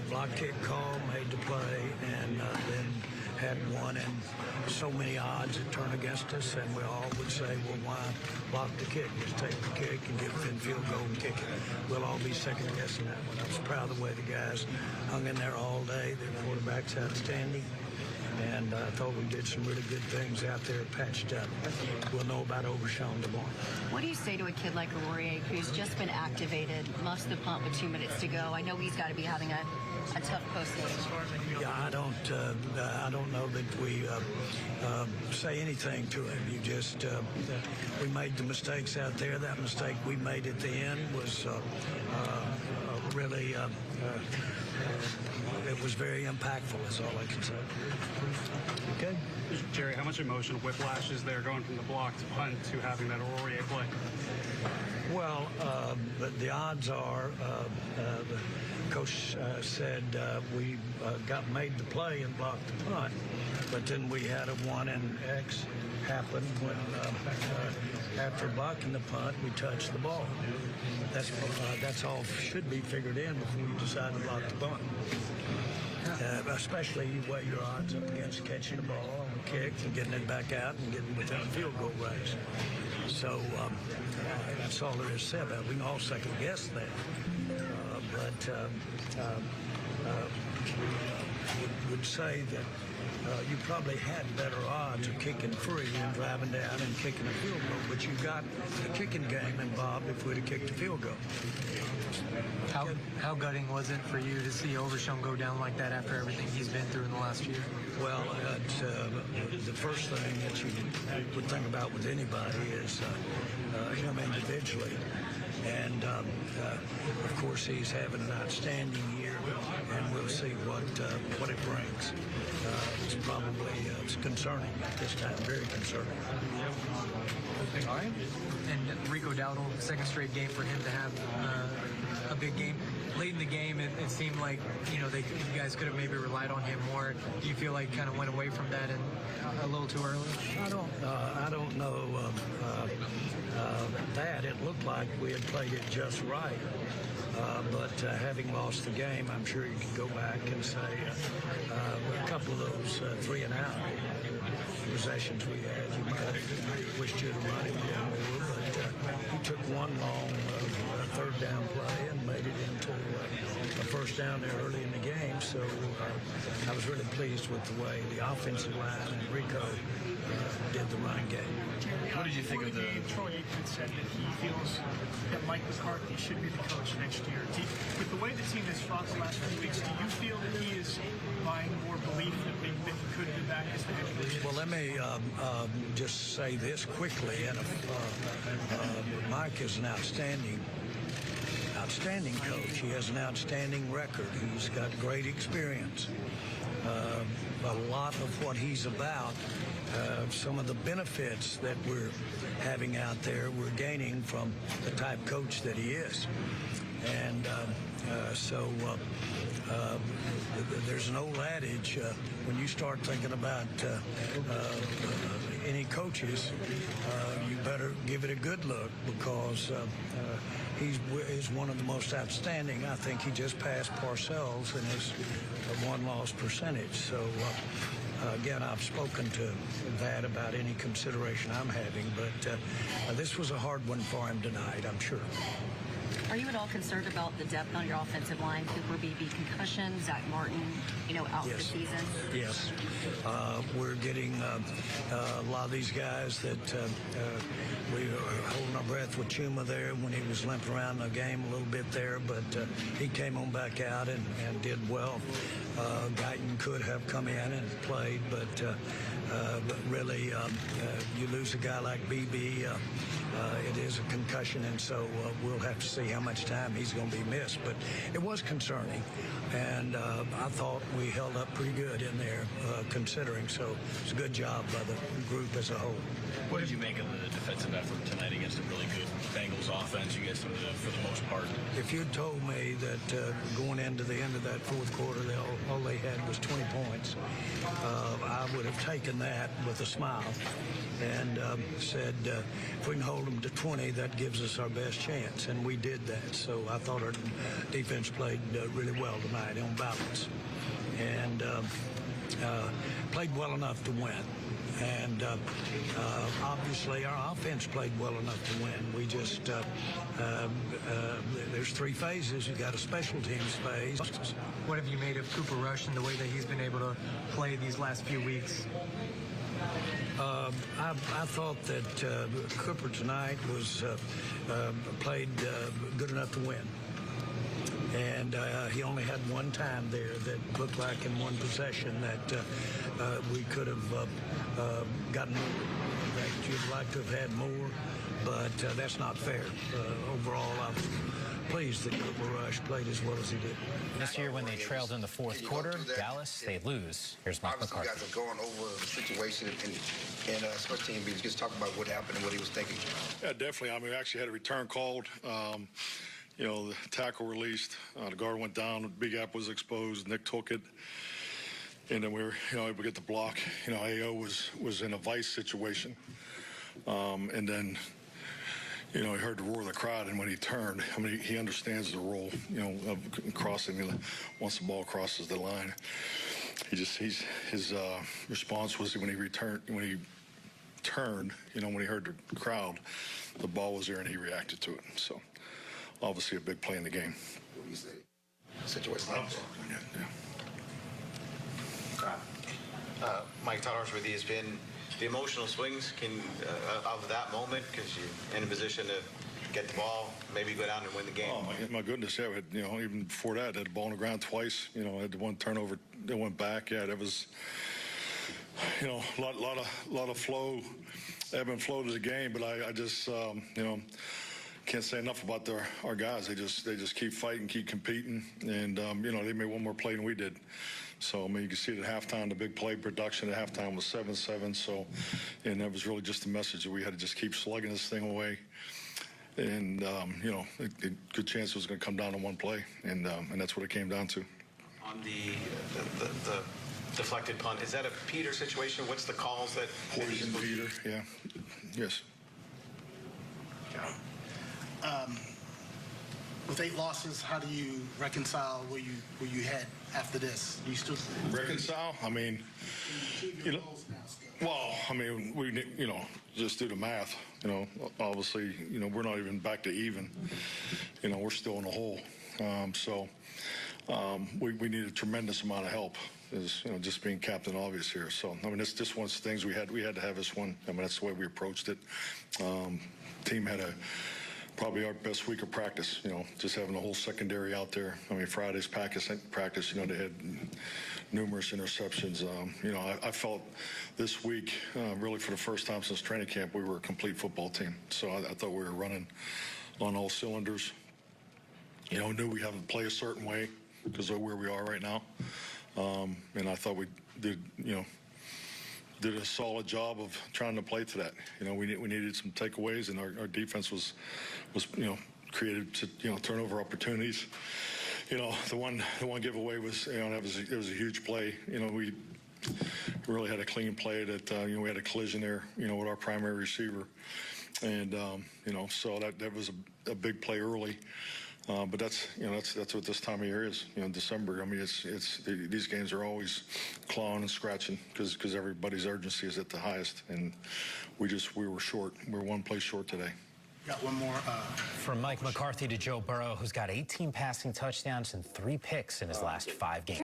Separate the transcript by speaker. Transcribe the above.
Speaker 1: block kick call, made the play, and then had one and so many odds that turn against us, and we all would say, well, why block the kick? Just take the kick and get within field goal and kick it. We'll all be second guessing that one. I was proud of the way the guys hung in there all day. Their quarterback's outstanding. And I thought we did some really good things out there, patched up. We'll know about Overshown tomorrow.
Speaker 2: What do you say to a kid like Aurier, who's just been activated, muffs the punt with 2 minutes to go? I know he's got to be having a tough postgame.
Speaker 1: Yeah, I don't know that we say anything to him. You just we made the mistakes out there. That mistake we made at the end was really it was very impactful. Is all I can say. Okay.
Speaker 3: Jerry, how much emotional whiplash is there going from the block to punt to having that Aurier play?
Speaker 1: Well, the odds are, the coach said we made the play and blocked the punt, but then we had a 1 and X happen when after blocking the punt, we touched the ball. That's all should be figured in before you decide to block the punt. Especially you weigh your odds up against catching the ball on the kick and getting it back out and getting within a field goal range. So that's all there is said about it. We can all second guess that. Would say that you probably had better odds of kicking free and driving down and kicking a field goal, but you got the kicking game involved if we'd have kicked a field goal.
Speaker 4: How gutting was it for you to see Overshown go down like that after everything he's been through in the last year? Well,
Speaker 1: the first thing that you would think about with anybody is him individually. And, of course, he's having an outstanding year, and we'll see what it brings. It's probably concerning at this time, very concerning.
Speaker 4: All right. And Rico Dowdle, second straight game for him to have a big game. Late in the game, it seemed like, you guys could have maybe relied on him more. Do you feel like kind of went away from that and a little too early?
Speaker 1: I don't know that. It looked like we had played it just right. But having lost the game, I'm sure you could go back and say a couple of those 3 and out possessions we had, you might have wished you'd run him down more, but he took one long third down play and made it into a first down there early in the game. So I was really pleased with the way the offensive line and Rico did the run game.
Speaker 5: What did you think of the game? Troy Aikman said that he feels that Mike McCarthy should be the coach next year. With the way the team has fought the last few weeks, do you feel that he is buying more belief that he could be back as the head coach?
Speaker 1: Well, let me just say this quickly. And Mike is an outstanding coach. He has an outstanding record. He's got great experience. A lot of what he's about, some of the benefits that we're having out there, we're gaining from the type coach that he is. And there's an old adage, when you start thinking about any coaches, you better give it a good look, because he's one of the most outstanding. I think he just passed Parcells in his one-loss percentage. So again, I've spoken to that about any consideration I'm having, but this was a hard one for him tonight, I'm sure.
Speaker 2: Are you at all concerned about the depth on your offensive line? Cooper Beebe concussion, Zach Martin, out for the season?
Speaker 1: Yes. We're getting a lot of these guys that we were holding our breath with Chuma there when he was limping around the game a little bit there, but he came on back out and did well. Guyton could have come in and played, but really you lose a guy like Beebe. It is a concussion, and so we'll have to see how much time he's going to be missed. But it was concerning, and I thought we held up pretty good in there, considering. So it's a good job by the group as a whole.
Speaker 6: What did you make of the defensive effort tonight against a really good Bengals offense? You guys seemed to, for the most part.
Speaker 1: If you'd told me that going into the end of that fourth quarter, all they had was 20 points, I would have taken that with a smile and said, if we can hold hold them to 20, that gives us our best chance, and we did that. So I thought our defense played really well tonight on balance, and played well enough to win. And obviously our offense played well enough to win. We just, there's three phases. You got a special teams phase.
Speaker 4: What have you made of Cooper Rush and the way that he's been able to play these last few weeks?
Speaker 1: I thought that Cooper tonight was played good enough to win. And he only had one time there that looked like in one possession that we could have gotten more, that you'd like to have had more, but that's not fair. Overall, I'm pleased that Cooper Rush played as well as he did.
Speaker 7: This year, when they trailed in the fourth quarter, Dallas, they lose. Here's Mike McCarthy.
Speaker 8: You guys are going over the situation and special team. Just talk about what happened and what he was thinking.
Speaker 9: Yeah, definitely. I mean, we actually had a return called. You know, the tackle released, the guard went down, the big gap was exposed, Nick took it, and then we were, able to get the block. AO was in a vice situation, and then, he heard the roar of the crowd, and when he turned, I mean, he understands the role, of crossing. Once the ball crosses the line, his response was when he turned, when he heard the crowd, the ball was there, and he reacted to it. So. Obviously a big play in the game.
Speaker 8: What do you say? Situation like
Speaker 10: that. Mike, Todd Archer with ESPN. The emotional swings of that moment, because you're in a position to get the ball, maybe go down and win the game.
Speaker 9: Oh my goodness! Yeah, even before that, had the ball on the ground twice. Had the one turnover that went back. Yeah, that was a lot of flow, ebb and flow to the game. But I just can't say enough about our guys. They just keep fighting, keep competing, and they made one more play than we did. So I mean, you can see it at halftime. The big play production at halftime was 7-7. So, and that was really just a message that we had to just keep slugging this thing away. And a good chance it was going to come down to one play, and that's what it came down to.
Speaker 10: On the deflected punt, is that a Peter situation? What's the calls that?
Speaker 9: Poison Peter. Yeah. Yes.
Speaker 11: With 8 losses, how do you reconcile where you head after this? Do you still
Speaker 9: reconcile? I mean, well, I mean, we just do the math. Obviously, we're not even back to even. We're still in the hole. So we need a tremendous amount of help. Is just being Captain Obvious here. So I mean, it's just one of the things we had to have this one. I mean, that's the way we approached it. Team had probably our best week of practice, just having the whole secondary out there. I mean, Friday's practice, they had numerous interceptions. I felt this week, really for the first time since training camp, we were a complete football team. So I thought we were running on all cylinders. Knew we have to play a certain way because of where we are right now. And I thought we did a solid job of trying to play to that. We needed some takeaways, and our defense was created to turnover opportunities. The one giveaway was it was a huge play. We really had a clean play that we had a collision there with our primary receiver, and so that was a big play early. But that's what this time of year is. December. I mean, these games are always clawing and scratching because everybody's urgency is at the highest, and we were short. We're one play short today.
Speaker 11: Got one more.
Speaker 7: From Mike McCarthy to Joe Burrow, who's got 18 passing touchdowns and 3 picks in his last 5 games.